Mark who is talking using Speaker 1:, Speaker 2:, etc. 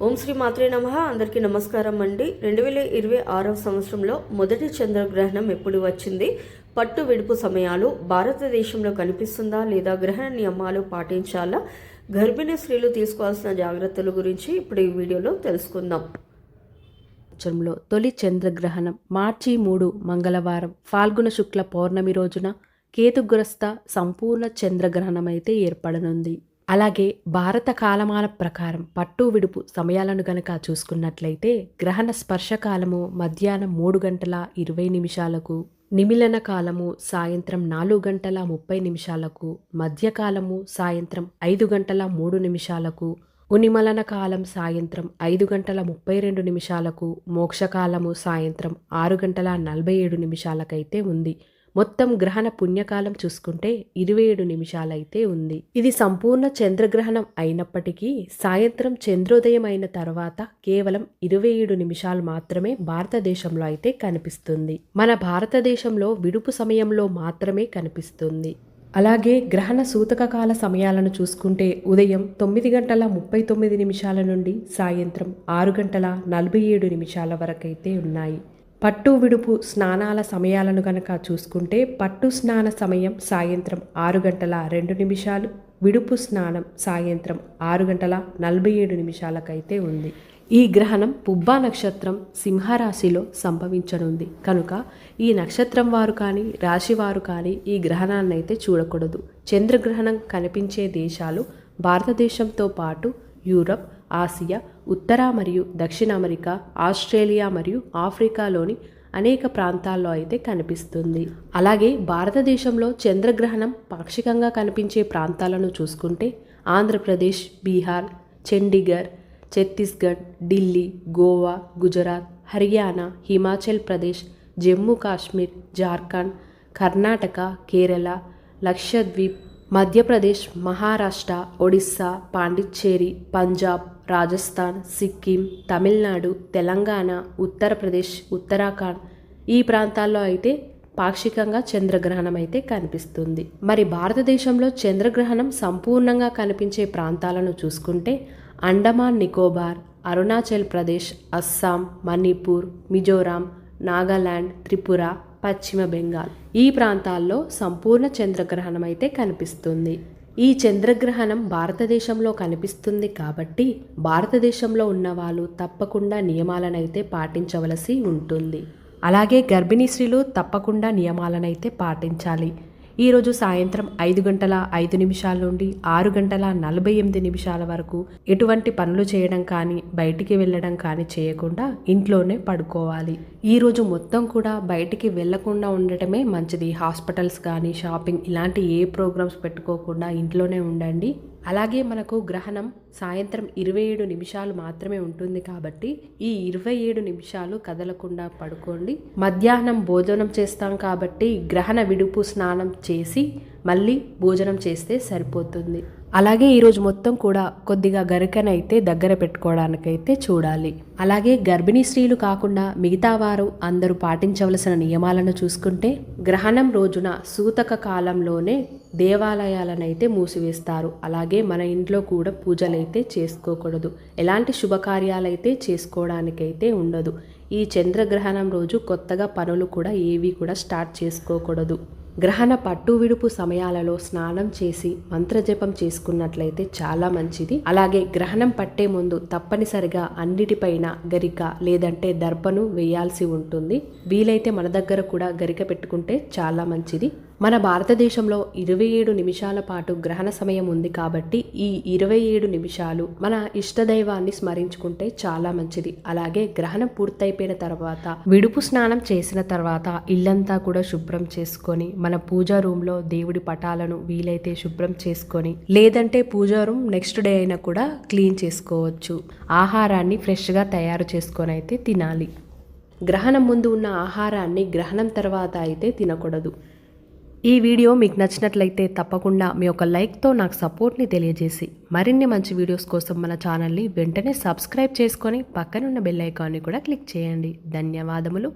Speaker 1: ఓం శ్రీ మాత్రే నమః. అందరికీ నమస్కారం అండి. 2026 సంవత్సరంలో మొదటి చంద్రగ్రహణం ఎప్పుడు వచ్చింది, పట్టు విడుపు సమయాలు భారతదేశంలో కనిపిస్తుందా లేదా, గ్రహణ నియమాలు పాటించాలా, గర్భిణీ స్త్రీలు తీసుకోవాల్సిన జాగ్రత్తల గురించి ఇప్పుడు ఈ వీడియోలో తెలుసుకుందాం.
Speaker 2: సంవత్సరంలో తొలి చంద్రగ్రహణం మార్చి 3 మంగళవారం ఫాల్గుణ శుక్ల పౌర్ణమి రోజున కేతుగ్రస్త సంపూర్ణ చంద్రగ్రహణం అయితే ఏర్పడనుంది. అలాగే భారత కాలమాన ప్రకారం పట్టు విడుపు సమయాలను గనక చూసుకున్నట్లయితే గ్రహణ స్పర్శ కాలము మధ్యాహ్నం 3 గంటల 20 నిమిషాలకు, నిమిలన కాలము సాయంత్రం 4 గంటల 30 నిమిషాలకు, మధ్యకాలము సాయంత్రం 5 గంటల 3 నిమిషాలకు, ఉనిమలన కాలం సాయంత్రం 5 గంటల 32 నిమిషాలకు, మోక్షకాలము సాయంత్రం 6 గంటల 47 నిమిషాలకైతే ఉంది. మొత్తం గ్రహణ పుణ్యకాలం చూసుకుంటే 27 నిమిషాలైతే ఉంది. ఇది సంపూర్ణ చంద్రగ్రహణం అయినప్పటికీ సాయంత్రం చంద్రోదయం అయిన తర్వాత కేవలం 27 నిమిషాలు మాత్రమే భారతదేశంలో అయితే కనిపిస్తుంది. మన భారతదేశంలో విడుపు సమయంలో మాత్రమే కనిపిస్తుంది. అలాగే గ్రహణ సూతక కాల సమయాలను చూసుకుంటే ఉదయం 9 గంటల 39 నిమిషాల నుండి సాయంత్రం 6 గంటల 47 నిమిషాల వరకైతే ఉన్నాయి. పట్టు విడుపు స్నానాల సమయాలను గనక చూసుకుంటే పట్టు స్నాన సమయం సాయంత్రం 6 గంటల 2 నిమిషాలు, విడుపు స్నానం సాయంత్రం 6 గంటల 47 నిమిషాలకైతే ఉంది. ఈ గ్రహణం పుబ్బా నక్షత్రం సింహరాశిలో సంభవించనుంది కనుక ఈ నక్షత్రం వారు కానీ రాశి వారు కానీ ఈ గ్రహణాన్ని అయితే చూడకూడదు. చంద్రగ్రహణం కనిపించే దేశాలు భారతదేశంతో పాటు యూరప్, ఆసియా, ఉత్తర మరియు దక్షిణ అమెరికా, ఆస్ట్రేలియా మరియు ఆఫ్రికాలోని అనేక ప్రాంతాల్లో అయితే కనిపిస్తుంది. అలాగే భారతదేశంలో చంద్రగ్రహణం పాక్షికంగా కనిపించే ప్రాంతాలను చూసుకుంటే ఆంధ్రప్రదేశ్, బీహార్, చండీగఢ్, ఛత్తీస్గఢ్, ఢిల్లీ, గోవా, గుజరాత్, హర్యానా, హిమాచల్ ప్రదేశ్, జమ్మూ కాశ్మీర్, జార్ఖండ్, కర్ణాటక, కేరళ, లక్షద్వీప్, మధ్యప్రదేశ్, మహారాష్ట్ర, ఒడిస్సా, పాండిచ్చేరి, పంజాబ్, రాజస్థాన్, సిక్కిం, తమిళనాడు, తెలంగాణ, ఉత్తరప్రదేశ్, ఉత్తరాఖండ్ ఈ ప్రాంతాల్లో అయితే పాక్షికంగా చంద్రగ్రహణం అయితే కనిపిస్తుంది. మరి భారతదేశంలో చంద్రగ్రహణం సంపూర్ణంగా కనిపించే ప్రాంతాలను చూసుకుంటే అండమాన్ నికోబార్, అరుణాచల్ ప్రదేశ్, అస్సాం, మణిపూర్, మిజోరాం, నాగాలాండ్, త్రిపుర, పశ్చిమ బెంగాల్ ఈ ప్రాంతాల్లో సంపూర్ణ చంద్రగ్రహణం అయితే కనిపిస్తుంది. ఈ చంద్రగ్రహణం భారతదేశంలో కనిపిస్తుంది కాబట్టి భారతదేశంలో ఉన్న వాళ్ళు తప్పకుండా నియమాలనైతే పాటించవలసి ఉంటుంది. అలాగే గర్భిణీ స్త్రీలు తప్పకుండా నియమాలనైతే పాటించాలి. ఈరోజు సాయంత్రం 5 గంటల 5 నిమిషాల నుండి 6 గంటల 48 నిమిషాల వరకు ఎటువంటి పనులు చేయడం కానీ బయటికి వెళ్ళడం కానీ చేయకుండా ఇంట్లోనే పడుకోవాలి. ఈరోజు మొత్తం కూడా బయటికి వెళ్లకుండా ఉండటమే మంచిది. హాస్పిటల్స్ కానీ షాపింగ్ ఇలాంటి ఏ ప్రోగ్రామ్స్ పెట్టుకోకుండా ఇంట్లోనే ఉండండి. అలాగే మనకు గ్రహణం సాయంత్రం 27 నిమిషాలు మాత్రమే ఉంటుంది కాబట్టి ఈ 27 నిమిషాలు కదలకుండా పడుకోండి. మధ్యాహ్నం భోజనం చేస్తాం కాబట్టి గ్రహణ విడుపు స్నానం చేసి మళ్ళీ భోజనం చేస్తే సరిపోతుంది. అలాగే ఈరోజు మొత్తం కూడా కొద్దిగా గరికనైతే దగ్గర పెట్టుకోవడానికైతే చూడాలి. అలాగే గర్భిణీ స్త్రీలు కాకుండా మిగతా వారు అందరూ పాటించవలసిన నియమాలను చూసుకుంటే గ్రహణం రోజున సూతక కాలంలోనే దేవాలయాలనైతే మూసివేస్తారు. అలాగే మన ఇంట్లో కూడా పూజలైతే చేసుకోకూడదు. ఎలాంటి శుభకార్యాలైతే చేసుకోవడానికైతే ఉండదు. ఈ చంద్రగ్రహణం రోజు కొత్తగా పనులు కూడా ఏవి కూడా స్టార్ట్ చేసుకోకూడదు. గ్రహణ పట్టు విడుపు సమయాలలో స్నానం చేసి మంత్రజపం చేసుకున్నట్లయితే చాలా మంచిది. అలాగే గ్రహణం పట్టే ముందు తప్పనిసరిగా అన్నిటిపైన గరిక లేదంటే దర్పను వేయాల్సి ఉంటుంది. వీలైతే మన దగ్గర కూడా గరిక పెట్టుకుంటే చాలా మంచిది. మన భారతదేశంలో 27 నిమిషాల పాటు గ్రహణ సమయం ఉంది కాబట్టి ఈ 27 నిమిషాలు మన ఇష్టదైవాన్ని స్మరించుకుంటే చాలా మంచిది. అలాగే గ్రహణం పూర్తయిపోయిన తర్వాత విడుపు స్నానం చేసిన తర్వాత ఇల్లంతా కూడా శుభ్రం చేసుకొని మన పూజా రూమ్లో దేవుడి పటాలను వీలైతే శుభ్రం చేసుకొని లేదంటే పూజా రూమ్ నెక్స్ట్ డే అయినా కూడా క్లీన్ చేసుకోవచ్చు. ఆహారాన్ని ఫ్రెష్గా తయారు చేసుకొని అయితే తినాలి. గ్రహణం ముందు ఉన్న ఆహారాన్ని గ్రహణం తర్వాత అయితే తినకూడదు. ఈ వీడియో మీకు నచ్చినట్లయితే తప్పకుండా మీ యొక్క లైక్తో నాకు సపోర్ట్ని తెలియజేసి మరిన్ని మంచి వీడియోస్ కోసం మన ఛానల్ని వెంటనే సబ్స్క్రైబ్ చేసుకొని పక్కనున్న బెల్ ఐకాన్ని కూడా క్లిక్ చేయండి. ధన్యవాదములు.